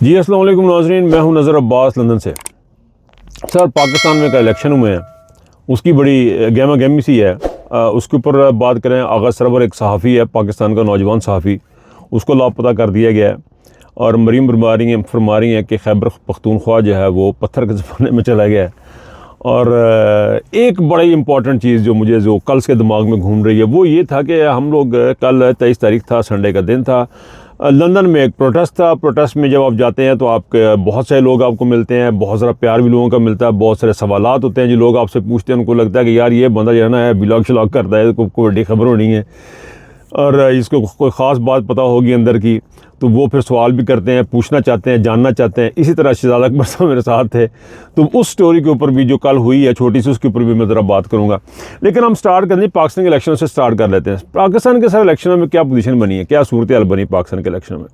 جی السلام علیکم ناظرین، میں ہوں نظر عباس لندن سے۔ سر پاکستان میں کا الیکشن ہوئے ہیں، اس کی بڑی گہما گہمی سی ہے۔ اس کے اوپر بات کریں، آغا سرور ایک صحافی ہے، پاکستان کا نوجوان صحافی، اس کو لاپتہ کر دیا گیا ہے، اور مریم فرما رہی ہیں کہ خیبر پختونخوا جو ہے وہ پتھر کے زمانے میں چلا گیا ہے۔ اور ایک بڑی امپورٹنٹ چیز جو کل کے دماغ میں گھوم رہی ہے وہ یہ تھا کہ ہم لوگ کل 23 تاریخ تھا، سنڈے کا دن تھا، لندن میں ایک پروٹیسٹ تھا۔ پروٹیسٹ میں جب آپ جاتے ہیں تو آپ کے بہت سے لوگ آپ کو ملتے ہیں، بہت سارا پیار بھی لوگوں کا ملتا ہے، بہت سارے سوالات ہوتے ہیں جو لوگ آپ سے پوچھتے ہیں، ان کو لگتا ہے کہ یار یہ بندہ جو ہے نا بلاگ شلاگ کرتا ہے، کوئی بڑی خبر ہونی ہے اور اس کو کوئی خاص بات پتہ ہوگی اندر کی، تو وہ پھر سوال بھی کرتے ہیں، پوچھنا چاہتے ہیں، جاننا چاہتے ہیں۔ اسی طرح شہزاد اکبر صاحب میرے ساتھ تھے، تو اس سٹوری کے اوپر بھی جو کل ہوئی ہے چھوٹی سی، اس کے اوپر بھی میں ذرا بات کروں گا۔ لیکن ہم سٹارٹ کریں پاکستان کے الیکشن سے سٹارٹ کر لیتے ہیں۔ پاکستان کے سر الیکشنوں میں کیا پوزیشن بنی ہے، کیا صورتحال بنی پاکستان کے الیکشن میں؟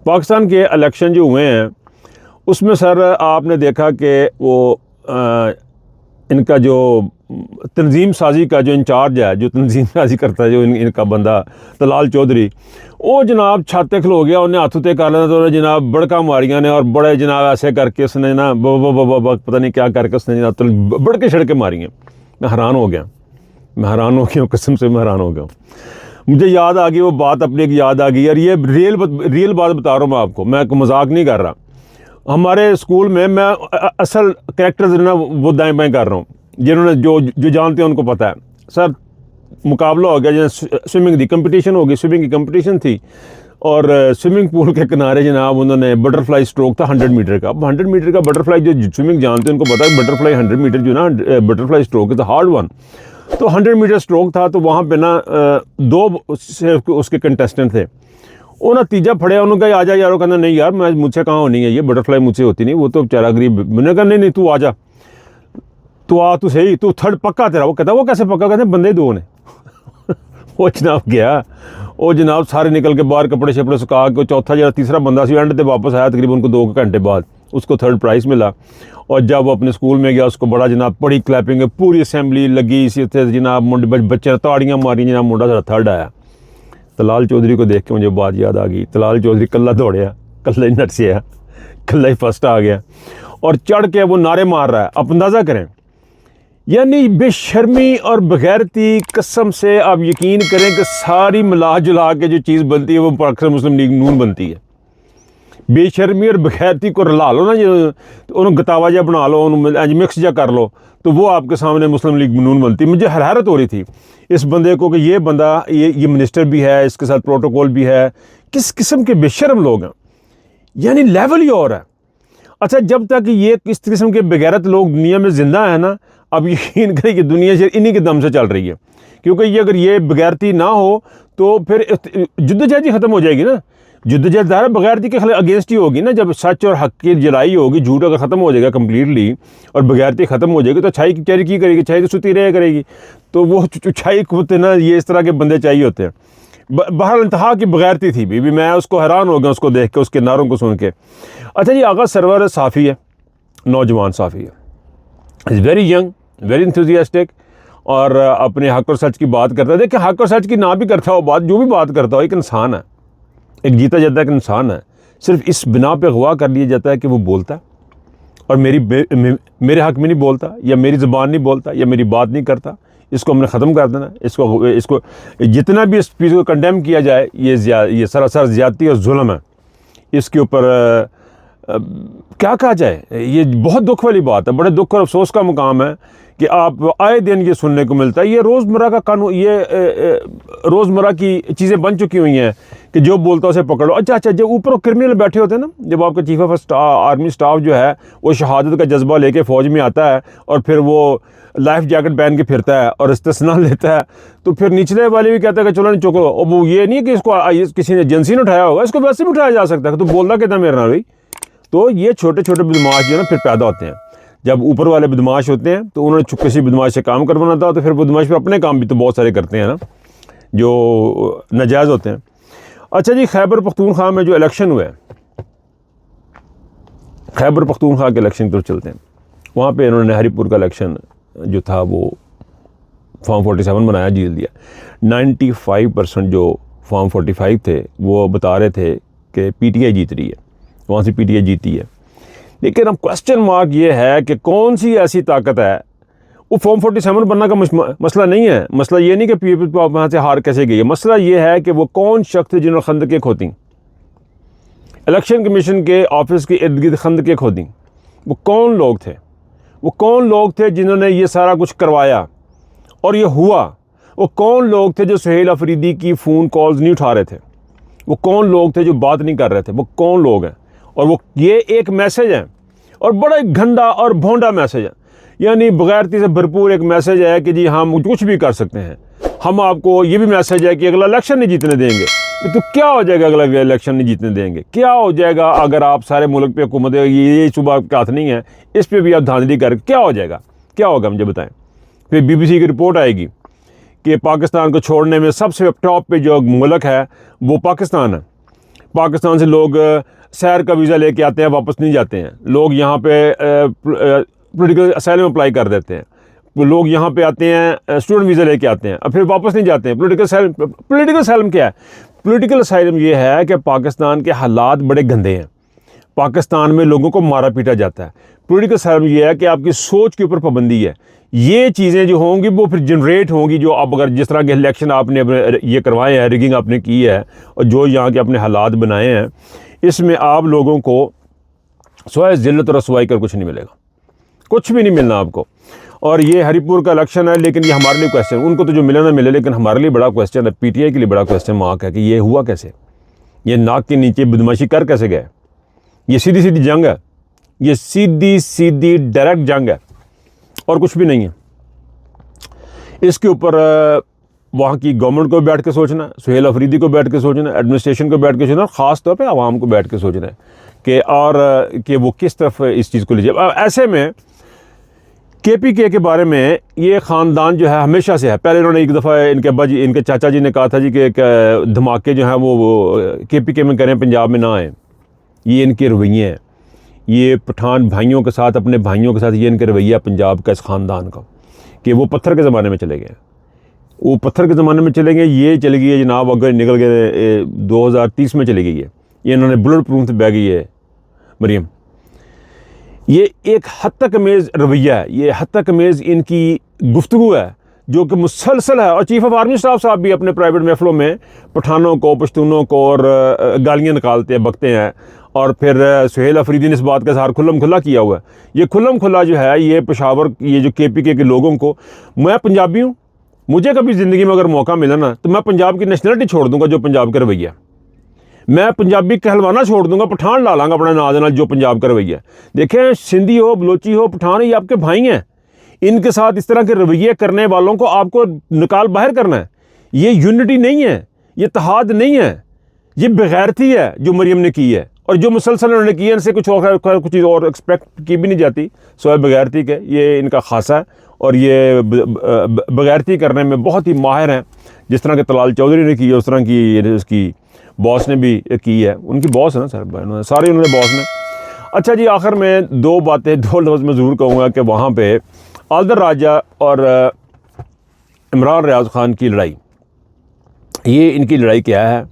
پاکستان کے الیکشن جو ہوئے ہیں اس میں سر آپ نے دیکھا کہ وہ ان کا جو تنظیم سازی کا جو انچارج ہے، جو تنظیم سازی کرتا ہے، جو ان کا بندہ طلال چودھری، وہ جناب چھاتے کھلو گیا، انہیں ہاتھوں کر لینا، تو انہیں جناب بڑکا ماریاں نے، اور بڑے جناب ایسے کر کے اس نے نا پتہ نہیں کیا کر کے اس نے جناب بڑکے چھڑکے ماری ہیں۔ میں حیران ہو گیا ہوں، قسم سے میں حیران ہو گیا ہوں۔ مجھے یاد آ گئی وہ بات، اپنی ایک یاد آ گئی، اور یہ ریئل بات بتا رہا ہوں میں آپ کو، میں مذاق نہیں کر رہا۔ ہمارے اسکول میں اصل کریکٹر جو ہے نا وہ دائیں بائیں کر رہا ہوں، جنہوں نے جو جانتے ہیں ان کو پتہ ہے۔ سر مقابلہ ہو گیا، جیسے سوئمنگ کی کمپٹیشن تھی، اور سوئمنگ پول کے کنارے جناب انہوں نے بٹر فلائی اسٹروک تھا 100 میٹر کا۔ اب 100 میٹر کا بٹر فلائی، جو سوئمنگ جانتے ہیں ان کو پتہ ہے بٹر فلائی 100 میٹر جو نا بٹر فلائی اسٹروک ہے، ہارڈ ون۔ تو 100 میٹر اسٹروک تھا، تو وہاں پہ نا دو اس کے کنٹیسٹنٹ تھے، انہوں نے تیجا پھڑیا، انہوں نے کہا آ جا یار، وہ کہنا نہیں یار مجھ سے کہاں ہونی ہے، یہ بٹر فلائی مجھ سے ہوتی نہیں، وہ تو بیچارہ غریب۔ میں نے کہا نہیں تو آ جا، تو آ، تو صحیح، تو تھرڈ پکا تیرا۔ وہ کہتا وہ کیسے پکا؟ کہتے ہیں بندے دو نے۔ وہ جناب گیا، وہ جناب سارے نکل کے باہر کپڑے شپڑے سکھا کے، چوتھا جو تیسرا بندہ سی اینڈ تے واپس آیا، تقریباً کو 2 گھنٹے بعد اس کو تھرڈ پرائز ملا۔ اور جب وہ اپنے اسکول میں گیا، اس کو بڑا جناب بڑی کلیپنگ ہے، پوری اسمبلی لگی سی تھے جناب، بچے نے تاڑیاں ماری، جناب منڈا سارا تھرڈ آیا۔ طلال چودھری کو دیکھ کے مجھے بات یاد آ گئی، طلال چودھری کلہ دوڑیا، کلہ ہی نرسیا، کلہ ہی فرسٹ آ گیا، اور چڑھ کے وہ نعرے مار رہا ہے۔ آپ اندازہ کریں، یعنی بے شرمی اور بغیرتی، قسم سے آپ یقین کریں کہ ساری ملا جلا کے جو چیز بنتی ہے وہ پاکستان مسلم لیگ نون بنتی ہے۔ بے شرمی اور بغیرتی کو رلا لو نا، انہوں گتاوا جا بنا لو، انہوں مکس جا کر لو، تو وہ آپ کے سامنے مسلم لیگ نون بنتی۔ مجھے حیرت ہو رہی تھی اس بندے کو کہ یہ بندہ یہ منسٹر بھی ہے، اس کے ساتھ پروٹوکول بھی ہے، کس قسم کے بے شرم لوگ ہیں، یعنی لیول ہی اور ہے۔ اچھا، جب تک یہ اس قسم کے بغیرت لوگ دنیا میں زندہ ہیں نا، اب یقین کریں کہ دنیا انہی کے دم سے چل رہی ہے، کیونکہ یہ اگر یہ بغیرتی نہ ہو تو پھر جدوجہد ہی ختم ہو جائے گی نا۔ جدوجہد ظاہر بغیرتی کے اگینسٹ ہی ہوگی نا، جب سچ اور حق کی جلائی ہوگی، جھوٹ اگر ختم ہو جائے گا کمپلیٹلی اور بغیرتی ختم ہو جائے گی، تو اچھائی کی چہری کی کرے گی؟ اچھائی تو ستی رہے کرے گی۔ تو وہ اچھائی ہوتے نا، یہ اس طرح کے بندے چاہیے ہوتے ہیں۔ بہر انتہا کی بغیرتی تھی بھی میں اس کو حیران ہو گیا، اس کو دیکھ کے، اس کے نعروں کو سن کے۔ اچھا جی، آغا سرور صحافی ہے، نوجوان صحافی ہے، is very young, very enthusiastic, اور اپنے حق اور سچ کی بات کرتا ہے۔ دیکھیں، حق اور سچ کی نہ بھی کرتا ہو بات، جو بھی بات کرتا ہو، ایک انسان ہے، ایک جیتا جاتا ایک انسان ہے، صرف اس بنا پہ اغوا کر لیا جاتا ہے کہ وہ بولتا ہے اور میرے حق میں نہیں بولتا، یا میری زبان نہیں بولتا، یا میری بات نہیں کرتا، اس کو ہم نے ختم کر دینا۔ اس کو جتنا بھی اس چیز کو کنڈیم کیا جائے، یہ سراسر زیادتی اور ظلم ہے۔ اس کے اوپر کیا کہا جائے، یہ بہت دکھ والی بات ہے، بڑے دکھ اور افسوس کا مقام ہے کہ آپ آئے دن یہ سننے کو ملتا ہے۔ یہ روزمرہ کا قانون، یہ روزمرہ کی چیزیں بن چکی ہوئی ہیں کہ جو بولتا اسے پکڑ لو۔ اچھا، جب اوپر کرمنل بیٹھے ہوتے ہیں نا، جب آپ کا چیف آف آرمی اسٹاف جو ہے وہ شہادت کا جذبہ لے کے فوج میں آتا ہے، اور پھر وہ لائف جیکٹ پہن کے پھرتا ہے اور استثنا لیتا ہے، تو پھر نچلے والے بھی کہتے ہیں کہ چلو نہیں چکو۔ اب وہ یہ نہیں کہ اس کو کسی نے ایجنسی نے اٹھایا ہوگا، اس کو ویسے بھی اٹھایا جا سکتا ہے، تو بولنا کہتا ہے میرے نال بھائی۔ تو یہ چھوٹے چھوٹے بدماش جو ہے نا پھر پیدا ہوتے ہیں۔ جب اوپر والے بدماش ہوتے ہیں تو انہوں نے کسی بدماش سے کام کروانا تھا، تو پھر بدماش پہ اپنے کام بھی تو بہت سارے کرتے ہیں نا جو ناجائز ہوتے ہیں۔ اچھا جی، خیبر پختونخوا میں جو الیکشن ہوئے، خیبر پختونخوا کے الیکشن کی طرف چلتے ہیں۔ وہاں پہ انہوں نے ہری پور کا الیکشن جو تھا وہ فارم 47 بنایا، جیت دیا۔ 95% جو فارم 45 تھے وہ بتا رہے تھے کہ پی ٹی آئی جیت رہی ہے، وہاں سے پی ٹی آئی جیتی ہے. لیکن اب کوشچن مارک یہ ہے کہ کون سی ایسی طاقت ہے. وہ فارم 47 بننا کا مسئلہ نہیں ہے. مسئلہ یہ نہیں کہ پیپل وہاں سے ہار کیسے گئی ہے. مسئلہ یہ ہے کہ وہ کون شخص تھے جنہوں نے خندقیں کھودیں, الیکشن کمیشن کے آفس کے ارد گرد خندقیں کھودیں. وہ کون لوگ تھے؟ وہ کون لوگ تھے جنہوں نے یہ سارا کچھ کروایا اور یہ ہوا؟ وہ کون لوگ تھے جو سہیل افریدی کی فون کالز نہیں اٹھا رہے تھے؟ وہ کون لوگ تھے جو بات نہیں کر رہے تھے؟ وہ کون لوگ ہیں؟ اور وہ یہ ایک میسج ہے, اور بڑا گھنڈا اور بھونڈا میسج ہے, یعنی بغیرتی سے بھرپور ایک میسج ہے کہ جی ہم کچھ بھی کر سکتے ہیں. ہم آپ کو یہ بھی میسج ہے کہ اگلا الیکشن نہیں جیتنے دیں گے. تو کیا ہو جائے گا اگلا الیکشن نہیں جیتنے دیں گے؟ کیا ہو جائے گا اگر آپ سارے ملک پہ حکومت یہ صبح آپ کے ہاتھ نہیں ہے, اس پہ بھی آپ دھاندلی کر, کیا ہو جائے گا؟ کیا ہوگا مجھے بتائیں. پھر بی بی سی کی رپورٹ آئے گی کہ پاکستان کو چھوڑنے میں سب سے ٹاپ پہ جو ملک ہے وہ پاکستان ہے. پاکستان سے لوگ سیر کا ویزا لے کے آتے ہیں, واپس نہیں جاتے ہیں. لوگ یہاں پہ پولیٹیکل اسائلم اپلائی کر دیتے ہیں. لوگ یہاں پہ آتے ہیں, اسٹوڈنٹ ویزا لے کے آتے ہیں, اور پھر واپس نہیں جاتے ہیں. پولیٹیکل اسائلم کیا ہے؟ پولیٹیکل اسائلم یہ ہے کہ پاکستان کے حالات بڑے گندے ہیں, پاکستان میں لوگوں کو مارا پیٹا جاتا ہے. پولیٹیکل اسائلم یہ ہے کہ آپ کی سوچ کے اوپر پابندی ہے. یہ چیزیں جو ہوں گی وہ پھر جنریٹ ہوں گی, جو اب اگر جس طرح کے الیکشن آپ نے یہ کروائے ہیں, ریگنگ آپ نے کی ہے, اور جو یہاں کے اپنے حالات بنائے ہیں, اس میں آپ لوگوں کو سوائے ذلت اور رسوائی کر کچھ نہیں ملے گا. کچھ بھی نہیں ملنا آپ کو. اور یہ ہری پور کا الیکشن ہے, لیکن یہ ہمارے لیے کویسچن, ان کو تو جو ملے نہ ملے, لیکن ہمارے لیے بڑا کویسچن ہے, پی ٹی آئی کے لیے بڑا کویسچن مارک ہے کہ یہ ہوا کیسے, یہ ناک کے نیچے بدماشی کر کیسے گئے. یہ سیدھی سیدھی جنگ ہے, یہ سیدھی سیدھی ڈائریکٹ جنگ ہے, اور کچھ بھی نہیں ہے. اس کے اوپر وہاں کی گورنمنٹ کو بیٹھ کے سوچنا ہے, سہیل افریدی کو بیٹھ کے سوچنا ہے, ایڈمنسٹریشن کو بیٹھ کے سوچنا ہے, خاص طور پہ عوام کو بیٹھ کے سوچنا ہے کہ کہ وہ کس طرف اس چیز کو لیجیے. ایسے میں کے پی کے بارے میں یہ خاندان جو ہے ہمیشہ سے ہے. پہلے انہوں نے ایک دفعہ ان کے ابا جی, ان کے چاچا جی نے کہا تھا جی کہ دھماکے جو ہیں وہ کے پی کے میں کریں, پنجاب میں نہ آئیں. یہ ان کے رویے ہیں, یہ پٹھان بھائیوں کے ساتھ, اپنے بھائیوں کے ساتھ یہ ان کے رویہ پنجاب کا, اس خاندان کا, کہ وہ پتھر کے زمانے میں چلے گئے. وہ پتھر کے زمانے میں چلے گئے. یہ چلی گئی ہے جناب, اگر نکل گئے 2030 میں چلی گئی ہے. یہ انہوں نے بلٹ پروف بہ گئی ہے مریم. یہ ایک حد تک میز رویہ ہے, یہ حد تک میز ان کی گفتگو ہے جو کہ مسلسل ہے. اور چیف آف آرمی اسٹاف صاحب بھی اپنے پرائیویٹ محفلوں میں پٹھانوں کو, پشتونوں کو اور گالیاں نکالتے ہیں, بکتے ہیں. اور پھر سہیل افریدی نے اس بات کا اظہار کھلم کھلا کیا ہوا ہے. یہ کھلم کھلا جو ہے یہ پشاور, یہ جو کے پی کے لوگوں کو, میں پنجابی ہوں, مجھے کبھی زندگی میں اگر موقع ملا نا تو میں پنجاب کی نیشنلٹی چھوڑ دوں گا جو پنجاب کا رویہ. میں پنجابی کہلوانا چھوڑ دوں گا, پٹھان ڈالاں گا اپنا نام جو پنجاب کا رویہ. دیکھیں, سندھی ہو, بلوچی ہو, پٹھان, یہ آپ کے بھائی ہیں. ان کے ساتھ اس طرح کے رویے کرنے والوں کو آپ کو نکال باہر کرنا ہے. یہ یونٹی نہیں ہے, یہ اتحاد نہیں ہے, یہ بغیرتی ہے جو مریم نے کی ہے. اور جو مسلسل انہوں نے کی ہے, ان سے کچھ چیز اور ایکسپیکٹ کی بھی نہیں جاتی سوائے بغیرتی کے. یہ ان کا خاصہ ہے, اور یہ بغیرتی کرنے میں بہت ہی ماہر ہیں. جس طرح کہ طلال چودھری نے کی ہے, اس طرح کی اس کی باس نے بھی کی ہے. ان کی باس ہے نا سر, سارے انہوں نے باس نے. اچھا جی, آخر میں دو لفظ میں ضرور کہوں گا کہ وہاں پہ آدر راجہ اور عمران ریاض خان کی لڑائی, یہ ان کی لڑائی کیا ہے,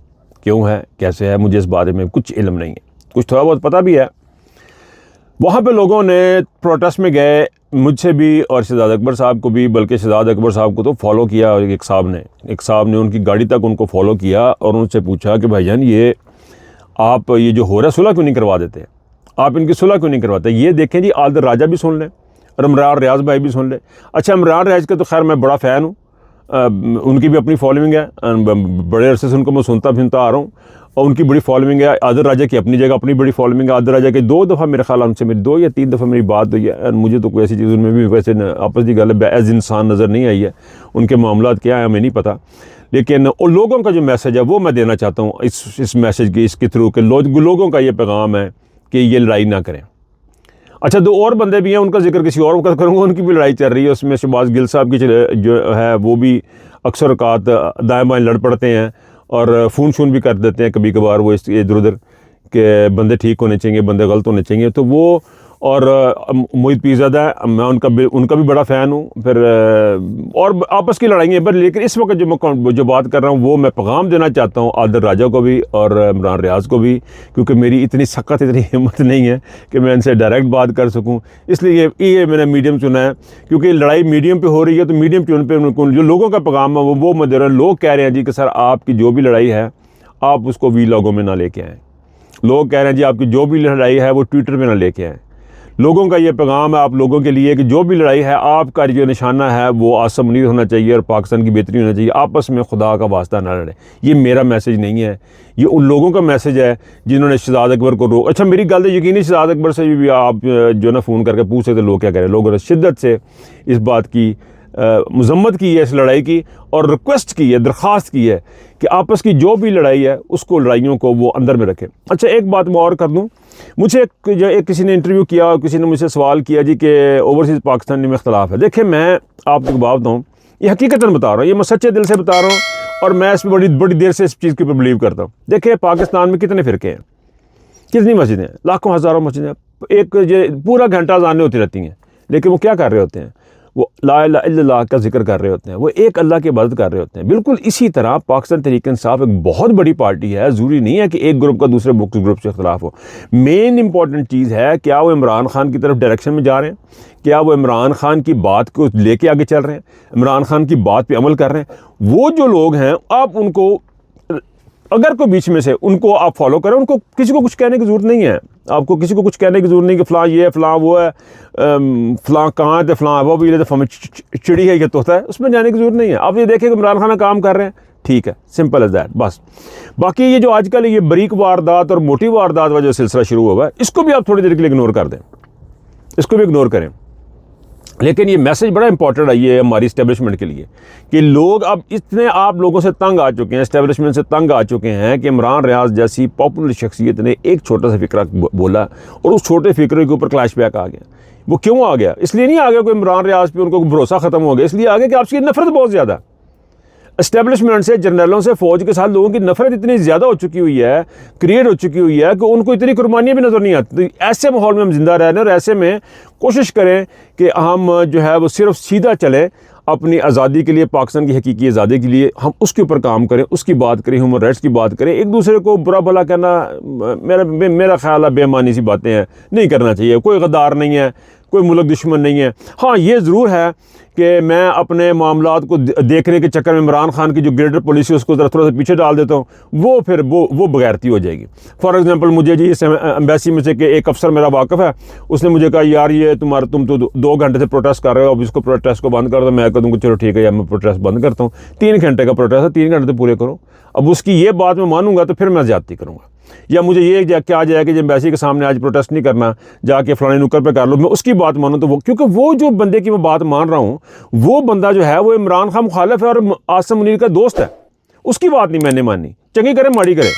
کیوں ہے, کیسے ہے, مجھے اس بارے میں کچھ علم نہیں ہے. کچھ تھوڑا بہت پتہ بھی ہے. وہاں پہ لوگوں نے پروٹیسٹ میں گئے, مجھ سے بھی اور شہزاد اکبر صاحب کو بھی, بلکہ شہزاد اکبر صاحب کو تو فالو کیا ایک صاحب نے ان کی گاڑی تک ان کو فالو کیا, اور ان سے پوچھا کہ بھائی جان یہ آپ یہ جو ہو رہا ہے صلح کیوں نہیں کروا دیتے, آپ ان کی صلح کیوں نہیں کرواتے. یہ دیکھیں جی, آدر راجہ بھی سن لیں اور عمران ریاض بھائی بھی سن لیں. اچھا, عمران ریاض کا تو خیر میں بڑا فین ہوں, ان کی بھی اپنی فالوئنگ ہے, بڑے عرصے سے ان کو میں سنتا پھنتا آ رہا ہوں, اور ان کی بڑی فالوئنگ ہے. آدر راجہ کی اپنی جگہ اپنی بڑی فالوئنگ ہے. آدر راجہ کی 2 دفعہ میرے خیال ان سے میری 2 یا 3 دفعہ میری بات ہوئی ہے. مجھے تو کوئی ایسی چیز ان میں بھی ویسے آپس کی گل ایز انسان نظر نہیں آئی ہے. ان کے معاملات کیا ہیں ہمیں نہیں پتہ, لیکن ان لوگوں کا جو میسج ہے وہ میں دینا چاہتا ہوں اس میسج کی, اس کے تھرو کہ لوگوں کا یہ پیغام ہے کہ یہ لڑائی نہ کریں. اچھا, 2 اور بندے بھی ہیں, ان کا ذکر کسی اور وقت کروں گا. ان کی بھی لڑائی چل رہی ہے. اس میں شہباز گل صاحب کی جو ہے وہ بھی اکثر اوقات دائیں بائیں لڑ پڑتے ہیں, اور فون بھی کر دیتے ہیں کبھی کبھار وہ ادھر ادھر کہ بندے ٹھیک ہونے چاہیے, بندے غلط ہونے چاہیے. تو وہ اور محیط پیرزادہ ہے، میں ان کا بھی بڑا فین ہوں. پھر اور آپس کی لڑائیاں پر، لیکن اس وقت جو بات کر رہا ہوں وہ میں پیغام دینا چاہتا ہوں عادل راجہ کو بھی اور عمران ریاض کو بھی، کیونکہ میری اتنی سخت اتنی ہمت نہیں ہے کہ میں ان سے ڈائریکٹ بات کر سکوں. اس لیے یہ میں نے میڈیم چنا ہے، کیونکہ لڑائی میڈیم پہ ہو رہی ہے تو میڈیم چن پہ جو لوگوں کا پیغام ہے وہ میں دے رہا ہوں. لوگ کہہ رہے ہیں جی کہ سر آپ کی جو بھی لڑائی ہے آپ اس کو وی لاگوں میں نہ لے کے آئیں. لوگ کہہ رہے ہیں جی آپ کی جو بھی لڑائی ہے وہ ٹویٹر پہ نہ لے کے آئیں. لوگوں کا یہ پیغام ہے آپ لوگوں کے لیے کہ جو بھی لڑائی ہے آپ کا جو نشانہ ہے وہ عاصم منیر ہونا چاہیے اور پاکستان کی بہتری ہونا چاہیے. آپس میں خدا کا واسطہ نہ لڑیں. یہ میرا میسیج نہیں ہے، یہ ان لوگوں کا میسیج ہے جنہوں نے شہزاد اکبر کو اچھا میری گل ہے یقینی شہزاد اکبر سے بھی آپ جو نا فون کر کے پوچھ سکتے لوگ کیا کہہ رہے ہیں. لوگوں نے شدت سے اس بات کی مذمت کی ہے اس لڑائی کی، اور ریکویسٹ کی ہے، درخواست کی ہے کہ آپس کی جو بھی لڑائی ہے اس کو لڑائیوں کو وہ اندر میں رکھیں. اچھا ایک بات میں اور کر دوں، مجھے کسی نے انٹرویو کیا اور کسی نے مجھ سے سوال کیا جی کہ اوورسیز پاکستانی میں اختلاف ہے. دیکھیں میں آپ کو بات بتاؤں، یہ حقیقتاً بتا رہا ہوں، یہ میں سچے دل سے بتا رہا ہوں اور میں اس پہ بڑی دیر سے اس چیز کے اوپر بلیو کرتا ہوں. دیکھیں پاکستان میں کتنے فرقے ہیں، کتنی مسجدیں ہیں، لاکھوں ہزاروں مسجدیں ہیں. ایک پورا گھنٹہ اذانیں ہوتی رہتی ہیں، لیکن وہ کیا کر رہے ہوتے ہیں؟ وہ لا الہ الا اللہ کا ذکر کر رہے ہوتے ہیں، وہ ایک اللہ کی عبادت کر رہے ہوتے ہیں. بالکل اسی طرح پاکستان تحریک انصاف ایک بہت بڑی پارٹی ہے. ضروری نہیں ہے کہ ایک گروپ کا دوسرے گروپ سے اختلاف ہو. مین امپورٹنٹ چیز ہے کیا وہ عمران خان کی طرف ڈائریکشن میں جا رہے ہیں، کیا وہ عمران خان کی بات کو لے کے آگے چل رہے ہیں، عمران خان کی بات پہ عمل کر رہے ہیں. وہ جو لوگ ہیں آپ ان کو اگر کوئی بیچ میں سے ان کو آپ فالو کریں، ان کو کسی کو کچھ کہنے کی ضرورت نہیں ہے. آپ کو کسی کو کچھ کہنے کی ضرورت نہیں کہ فلاں یہ ہے فلاں وہ ہے، فلاں کہاں ہے فلاں وہ بھی چڑی ہے یہ طوطا ہے، اس میں جانے کی ضرورت نہیں ہے. آپ یہ دیکھیں کہ عمران خان کام کر رہے ہیں، ٹھیک ہے، سمپل ایز دیٹ بس. باقی یہ جو آج کل یہ بریک واردات اور موٹی واردات کا جو سلسلہ شروع ہوگا اس کو بھی آپ تھوڑی دیر کے لیے اگنور کر دیں، اس کو بھی اگنور کریں. لیکن یہ میسیج بڑا امپورٹنٹ ہے یہ ہماری اسٹیبلشمنٹ کے لیے کہ لوگ اب اتنے آپ لوگوں سے تنگ آ چکے ہیں، اسٹیبلشمنٹ سے تنگ آ چکے ہیں کہ عمران ریاض جیسی پاپولر شخصیت نے ایک چھوٹا سا فکرہ بولا اور اس چھوٹے فکرے کے اوپر کلیش بیک آ گیا. وہ کیوں آ گیا؟ اس لیے نہیں آ گیا کوئی عمران ریاض پہ ان کو بھروسہ ختم ہو گیا، اس لیے آ گیا کہ آپ کی نفرت بہت زیادہ اسٹیبلشمنٹ سے، جنرلوں سے، فوج کے ساتھ لوگوں کی نفرت اتنی زیادہ ہو چکی ہوئی ہے، کریٹ ہو چکی ہوئی ہے کہ ان کو اتنی قربانیاں بھی نظر نہیں آتی. ایسے ماحول میں ہم زندہ رہنے اور ایسے میں کوشش کریں کہ ہم جو ہے وہ صرف سیدھا چلیں اپنی آزادی کے لیے، پاکستان کی حقیقی آزادی کے لیے. ہم اس کے اوپر کام کریں، اس کی بات کریں، ہیومن رائٹس کی بات کریں. ایک دوسرے کو برا بھلا کہنا میرا خیال ہے بے معنی سی باتیں ہیں، نہیں کرنا چاہیے. کوئی غدار نہیں ہے، کوئی ملک دشمن نہیں ہے. ہاں یہ ضرور ہے کہ میں اپنے معاملات کو دیکھنے کے چکر میں عمران خان کی جو گریٹر پالیسی اس کو تھوڑا سا پیچھے ڈال دیتا ہوں، وہ پھر وہ بغیرتی ہو جائے گی. فار ایگزامپل مجھے جی اس ایمبیسی میں سے کہ ایک افسر میرا واقف ہے، اس نے مجھے کہا یار یہ تم تو 2 گھنٹے سے پروٹیسٹ کر رہے ہو، اب اس کو پروٹیسٹ کو بند کر دو. میں کہہ دوں کہ چلو ٹھیک ہے یار میں پروٹیسٹ بند کرتا ہوں. 3 گھنٹے کا پروٹیسٹ ہے، 3 گھنٹے تو پورے کرو. اب اس کی یہ بات میں مانوں گا تو پھر میں زیادتی کروں گا. یا مجھے یہ کیا جائے کہ جب ایمبیسی کے سامنے آج پروٹیسٹ نہیں کرنا، جا کے فلانے نکر پہ کر لو، میں اس کی بات مانوں تو وہ، کیونکہ وہ جو بندے کی میں بات مان رہا ہوں وہ بندہ جو ہے وہ عمران خان مخالف ہے اور عاصم منیر کا دوست ہے. اس کی بات نہیں میں نے مانی، چنگی کرے ماڑی کرے.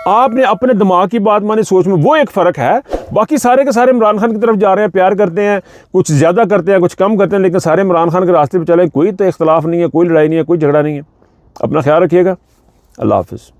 آپ نے اپنے دماغ کی بات مانی، سوچ میں وہ ایک فرق ہے. باقی سارے کے سارے عمران خان کی طرف جا رہے ہیں، پیار کرتے ہیں، کچھ زیادہ کرتے ہیں کچھ کم کرتے ہیں، لیکن سارے عمران خان کے راستے پہ چلیں. کوئی تو اختلاف نہیں ہے، کوئی لڑائی نہیں ہے، کوئی جھگڑا نہیں ہے. اپنا خیال رکھیے گا. اللہ حافظ.